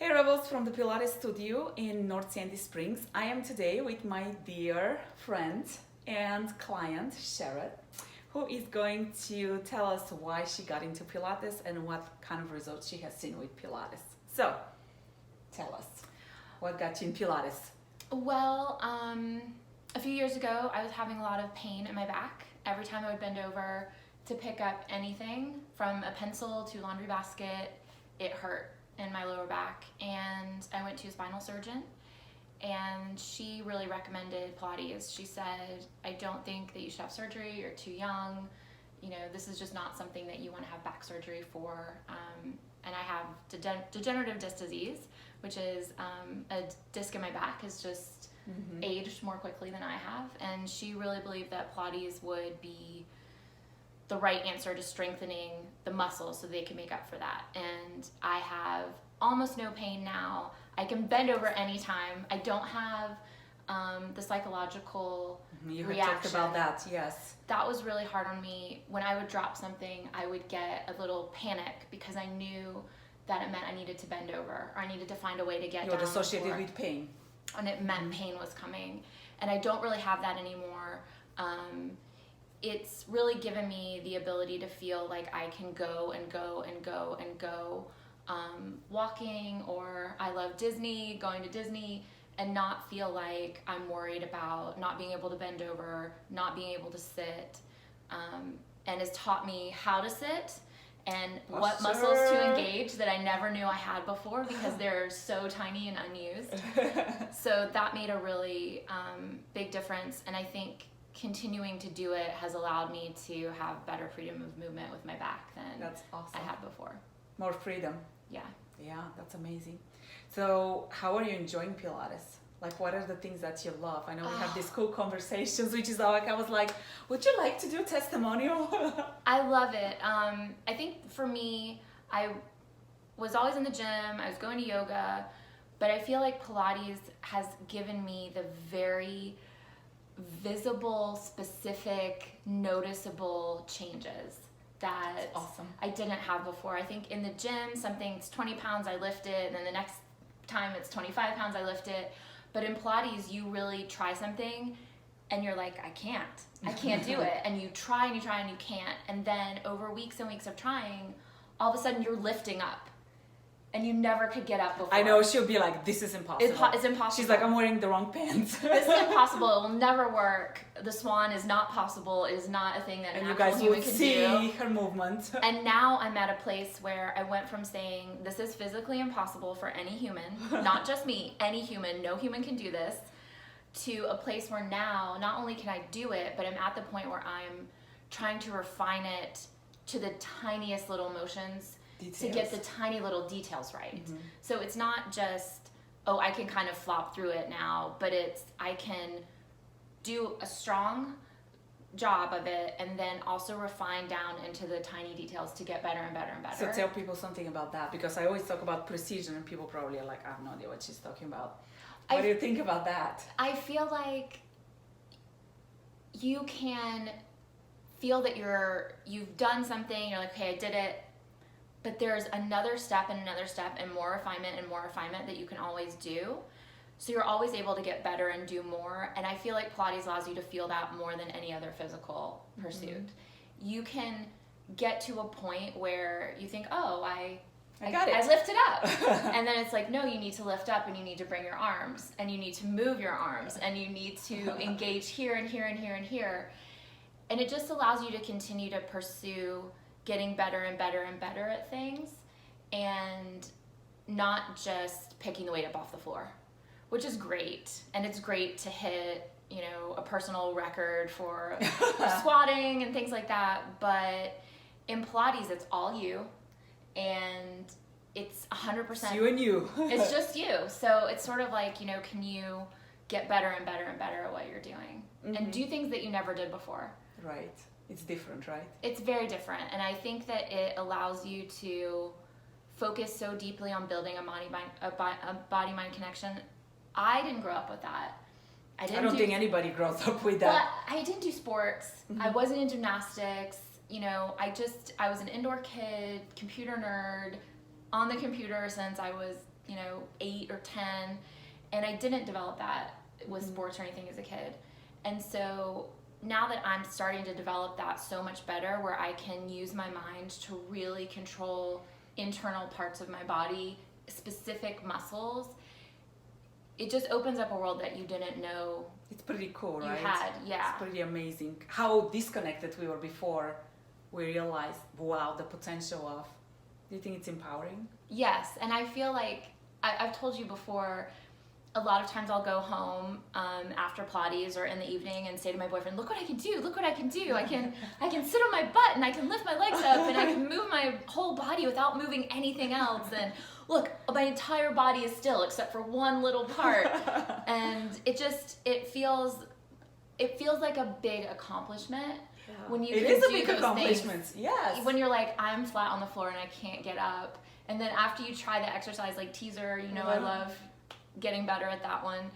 Hey Rebels from the Pilates studio in North Sandy Springs. I am today with my dear friend and client, Sherrod, who is going to tell us why she got into Pilates and what kind of results she has seen with Pilates. So, tell us, what got you in Pilates? Well, a few years ago, I was having a lot of pain in my back. Every time I would bend over to pick up anything, from a pencil to a laundry basket, it hurt in my lower back. And I went to a spinal surgeon, and she really recommended Pilates. She said, I don't think that you should have surgery, you're too young. You know, this is just not something that you want to have back surgery for. And I have degenerative disc disease, which is a disc in my back has just aged more quickly than I have. And she really believed that Pilates would be the right answer to strengthening the muscles so they can make up for that. And I have almost no pain now. I can bend over anytime. I don't have the psychological You had reaction. talked about that, yes. That was really hard on me. When I would drop something, I would get a little panic because I knew that it meant I needed to bend over, or I needed to find a way to get You down were associated before. with pain. And it meant pain was coming. And I don't really have that anymore. It's really given me the ability to feel like I can go and go and go and go. Walking, or I love Disney, going to Disney, and not feel like I'm worried about not being able to bend over, not being able to sit, and has taught me how to sit and what muscles to engage that I never knew I had before because they're so tiny and unused. So that made a really big difference, and I think continuing to do it has allowed me to have better freedom of movement with my back than That's awesome. I had before. More freedom. Yeah. Yeah, that's amazing. So, how are you enjoying Pilates? Like, what are the things that you love? I know we have these cool conversations, which is like, I was like, would you like to do a testimonial? I love it. I think for me, I was always in the gym, I was going to yoga, but I feel like Pilates has given me the very visible, specific, noticeable changes that That's awesome. I didn't have before. I think in the gym, something's 20 pounds, I lift it, and then the next time it's 25 pounds, I lift it. But in Pilates, you really try something and you're like, I can't do it. And you try and you try and you can't. And then over weeks and weeks of trying, all of a sudden you're lifting up. And you never could get up before. I know, she'll be like, this is impossible. It's impossible. She's like, I'm wearing the wrong pants. This is impossible. It will never work. The swan is not possible. It is not a thing that And an you actual guys human would can see do. her movement. And now I'm at a place where I went from saying this is physically impossible for any human, not just me, any human, no human can do this, to a place where now not only can I do it, but I'm at the point where I'm trying to refine it to the tiniest little motions to get the tiny little details right. So it's not just, oh, I can kind of flop through it now, but it's, I can do a strong job of it and then also refine down into the tiny details to get better and better and better. So tell people something about that, because I always talk about precision and people probably are like, I have no idea what she's talking about. What do you think about that? I feel like you can feel that you've done something, you're like, okay, I did it, but there's another step and more refinement that you can always do. So you're always able to get better and do more. And I feel like Pilates allows you to feel that more than any other physical pursuit. You can get to a point where you think, oh, I got it. I lifted up. And then it's like, no, you need to lift up and you need to bring your arms and you need to move your arms and you need to engage here and here and here and here. And it just allows you to continue to pursue getting better and better and better at things and not just picking the weight up off the floor, which is great. And it's great to hit, you know, a personal record for squatting and things like that. But in Pilates, it's all you. And it's 100%. It's you and you. It's just you. So it's sort of like, you know, can you get better and better and better at what you're doing and do things that you never did before. Right. It's different, right? It's very different. And I think that it allows you to focus so deeply on building a body-mind connection. I didn't grow up with that. I don't think anybody grows up with that. But I didn't do sports. I wasn't in gymnastics. You know, I was an indoor kid, computer nerd, on the computer since I was 8 or 10, and I didn't develop that with sports or anything as a kid. And so now that I'm starting to develop that so much better, where I can use my mind to really control internal parts of my body, specific muscles, it just opens up a world that you didn't know. It's pretty cool, right? You had, yeah. It's pretty amazing. How disconnected we were before we realized, wow, the potential of. Do you think it's empowering? Yes, and I feel like, I've told you before, a lot of times I'll go home after Pilates or in the evening and say to my boyfriend, look what I can do, look what I can do. I can sit on my butt and I can lift my legs up and I can move my whole body without moving anything else. And look, my entire body is still except for one little part. And it feels like a big accomplishment. Yeah. When you it can is a do big those accomplishment. things, Yes. when you're like, I'm flat on the floor and I can't get up. And then after you try the exercise like teaser, I love getting better at that one.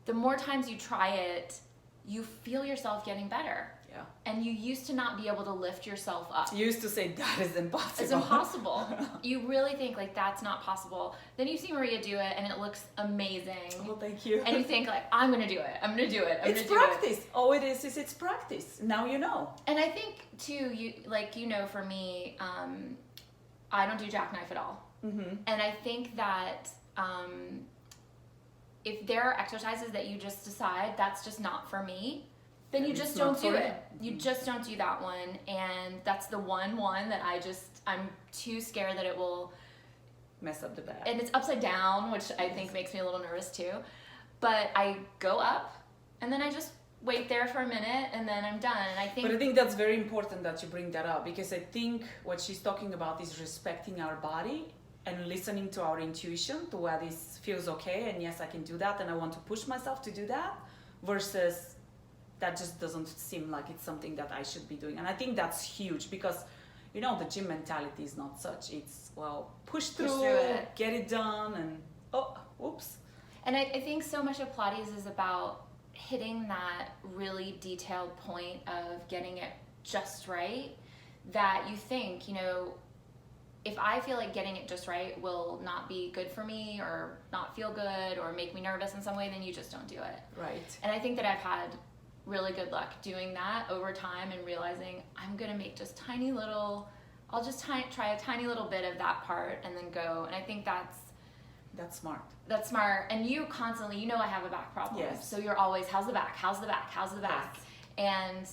The more times you try it, you feel yourself getting better. Yeah. And you used to not be able to lift yourself up. You used to say that is impossible. It's impossible. You really think like that's not possible. Then you see Maria do it and it looks amazing. Oh, thank you. And you think like, I'm gonna do it. I'm gonna do it. It's practice. All it is it's practice. Now you know. And I think too, for me, I don't do jackknife at all. Mm-hmm. And I think that if there are exercises that you just decide that's just not for me, then you just don't do it. You just don't do that one. And that's the one that I'm too scared that it will mess up the back. And it's upside down, which I think makes me a little nervous too. But I go up and then I just wait there for a minute and then I'm done. And I think that's very important that you bring that up, because I think what she's talking about is respecting our body and listening to our intuition, to what feels okay, and yes, I can do that and I want to push myself to do that, versus that just doesn't seem like it's something that I should be doing. And I think that's huge, because the gym mentality is not such. It's, push through it, get it done, and oops. And I think so much of Pilates is about hitting that really detailed point of getting it just right, that you think, if I feel like getting it just right will not be good for me or not feel good or make me nervous in some way, then you just don't do it. Right. And I think that I've had really good luck doing that over time and realizing I'm going to make just I'll just try a tiny little bit of that part and then go. And I think that's smart. That's smart. And you constantly, I have a back problem. Yes. So you're always, how's the back? How's the back? How's the back? Yes. And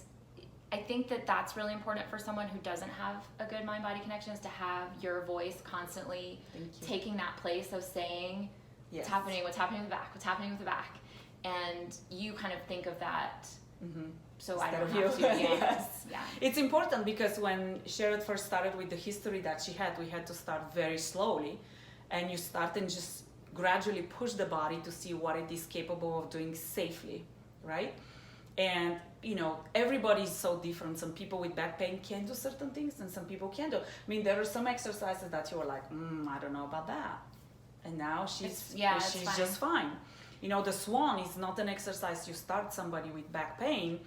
I think that that's really important for someone who doesn't have a good mind-body connection, is to have your voice constantly taking that place of saying, yes, what's happening with the back, what's happening with the back. And you kind of think of that. Mm-hmm. So I Instead don't of have you. to. Yeah. Yes. Yeah. It's important, because when Sherrod first started with the history that she had, we had to start very slowly, and you start and just gradually push the body to see what it is capable of doing safely, right? And everybody is so different. Some people with back pain can do certain things and some people can't do. I mean, there are some exercises that you were like, I don't know about that. And now she's just fine. The swan is not an exercise you start somebody with back pain,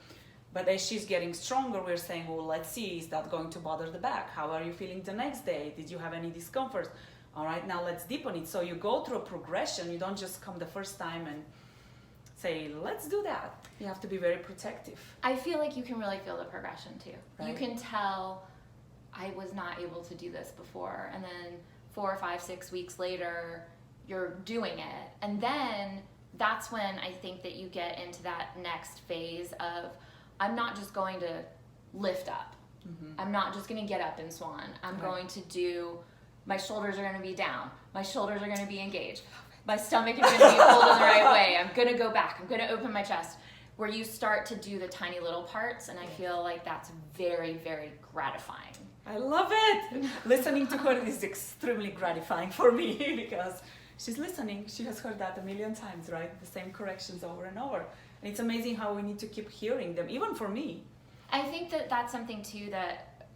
but as she's getting stronger, we're saying, well, let's see, is that going to bother the back? How are you feeling the next day? Did you have any discomfort? All right, now let's deepen it. So you go through a progression. You don't just come the first time and say, let's do that. You have to be very protective. I feel like you can really feel the progression too. Right. You can tell, I was not able to do this before, and then 4 or 5, 6 weeks later, you're doing it. And then that's when I think that you get into that next phase of, I'm not just going to lift up. Mm-hmm. I'm not just going to get up in swan. I'm going to do, my shoulders are going to be down. My shoulders are going to be engaged. My stomach is going to be pulled in the right way. I'm going to go back. I'm going to open my chest. Where you start to do the tiny little parts, and I feel like that's very, very gratifying. I love it. Listening to her is extremely gratifying for me, because she's listening. She has heard that a million times, right? The same corrections over and over. And it's amazing how we need to keep hearing them, even for me. I think that that's something too that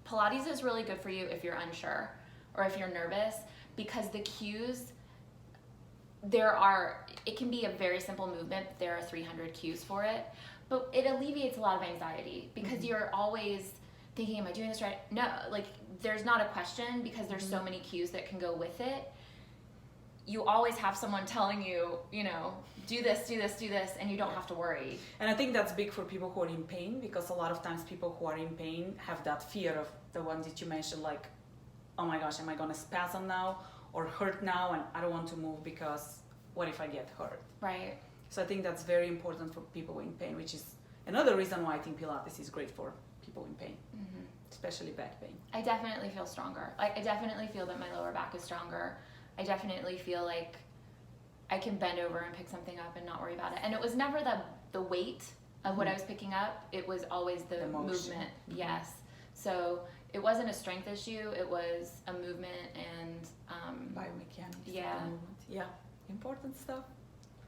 Pilates is really good for you if you're unsure or if you're nervous, because the cues, it can be a very simple movement, but there are 300 cues for it. But it alleviates a lot of anxiety, because you're always thinking, am I doing this right? No, there's not a question, because there's so many cues that can go with it. you always have someone telling you, you know, do this, do this, do this, and you don't have to worry. And I think that's big for people who are in pain, because a lot of times people who are in pain have that fear of the ones that you mentioned, like, oh my gosh, am I gonna spasm now or hurt now, and I don't want to move because what if I get hurt? Right. So I think that's very important for people in pain, which is another reason why I think Pilates is great for people in pain, especially back pain. I definitely feel stronger. Like, I definitely feel that my lower back is stronger. I definitely feel like I can bend over and pick something up and not worry about it. And it was never the weight of what I was picking up. It was always the movement. Yes. So it wasn't a strength issue. It was a movement and Biomechanics. Yeah. Movement. Yeah. Important stuff.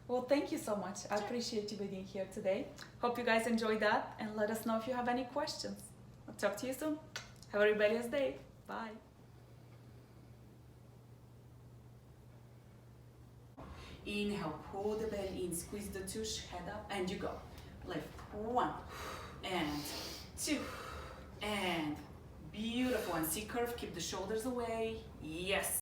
Well, thank you so much. I appreciate you being here today. Hope you guys enjoyed that, and let us know if you have any questions. I'll talk to you soon. Have a rebellious day. Bye. Inhale, pull the belly in, squeeze the tush, head up, and you go. Lift. 1 and 2 and beautiful. And see curve, keep the shoulders away. Yes.